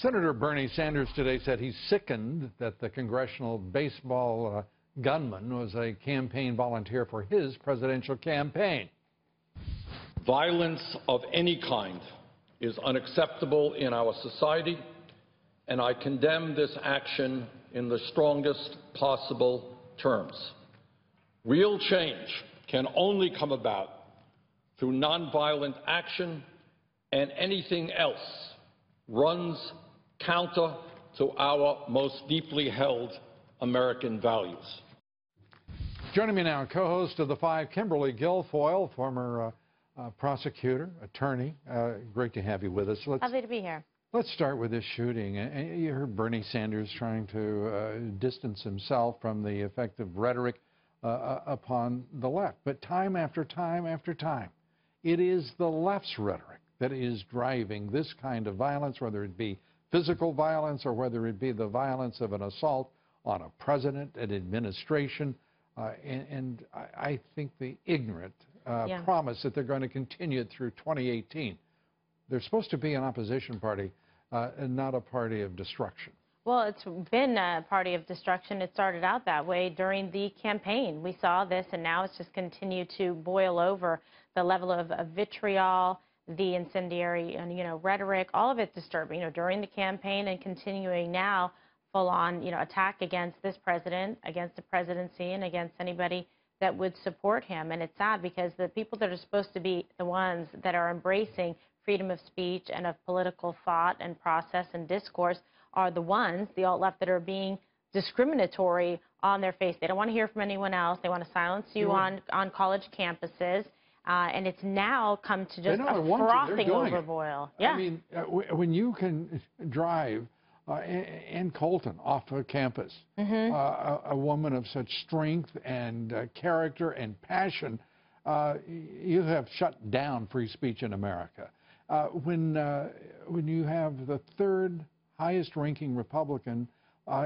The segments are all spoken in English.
Senator Bernie Sanders today said he's sickened that the congressional baseball gunman was a campaign volunteer for his presidential campaign. Violence of any kind is unacceptable in our society, and I condemn this action in the strongest possible terms. Real change can only come about through nonviolent action, and anything else runs counter to our most deeply held American values. Joining me now, co-host of The Five, Kimberly Guilfoyle, former prosecutor, attorney. Great to have you with us. Lovely to be here. Let's start with this shooting. You heard Bernie Sanders trying to distance himself from the effective rhetoric upon the left. But time after time after time, it is the left's rhetoric that is driving this kind of violence, whether it be physical violence or whether it be the violence of an assault on a president, an administration, and I think the ignorant promise that they're going to continue it through 2018. They're supposed to be an opposition party and not a party of destruction. Well, it's been a party of destruction. It started out that way during the campaign. We saw this, and now it's just continued to boil over. The level of vitriol, the incendiary, and rhetoric, all of it disturbing. During the campaign and continuing now, full-on, attack against this president, against the presidency, and against anybody that would support him. And it's sad because the people that are supposed to be the ones that are embracing freedom of speech and of political thought and process and discourse are the ones, the alt-left, that are being discriminatory on their face. They don't want to hear from anyone else. They want to silence you on college campuses. And it's now come to just a frothing over boil. Yeah. I mean, when you can drive in Colton off a campus, a woman of such strength and character and passion, you have shut down free speech in America. When you have the third highest ranking Republican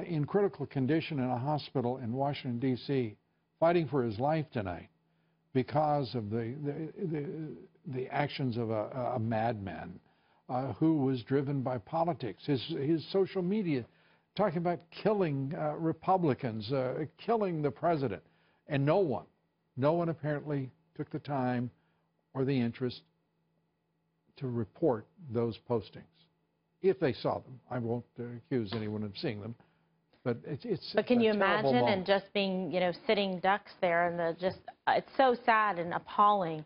in critical condition in a hospital in Washington, D.C., fighting for his life tonight because of the actions of a madman who was driven by politics, his social media talking about killing Republicans, killing the president, and no one apparently took the time or the interest to report those postings. If they saw them, I won't accuse anyone of seeing them, but it's. But can you imagine and just being, sitting ducks there, and it's so sad and appalling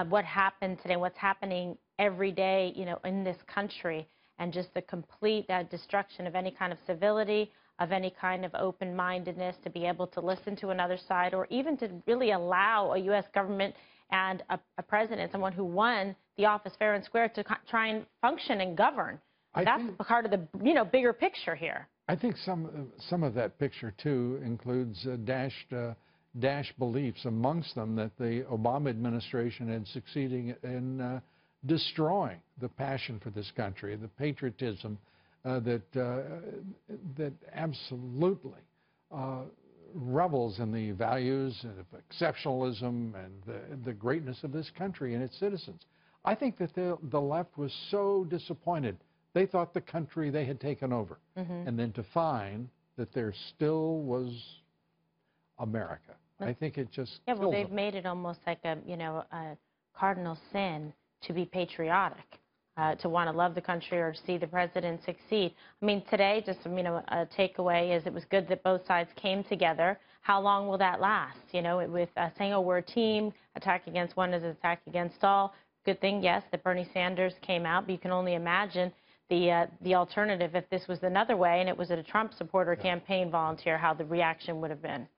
what happened today, what's happening every day, in this country, and just the complete destruction of any kind of civility, of any kind of open-mindedness to be able to listen to another side, or even to really allow a U.S. government and a president, someone who won the office fair and square, to try and function and govern. That's part of the bigger picture here. I think some of that picture too includes dashed beliefs, amongst them that the Obama administration had succeeded in destroying the passion for this country, the patriotism that absolutely revels in the values of exceptionalism and the greatness of this country and its citizens. I think that the left was so disappointed. They thought the country they had taken over, and then to find that there still was America. I think it just well, they've made it almost like a cardinal sin to be patriotic, to want to love the country or to see the president succeed. I mean, today, just a takeaway is it was good that both sides came together. How long will that last? With saying, oh, we're a team, attack against one is an attack against all. Good thing, yes, that Bernie Sanders came out, but you can only imagine the alternative if this was another way and it was a Trump supporter campaign volunteer, how the reaction would have been.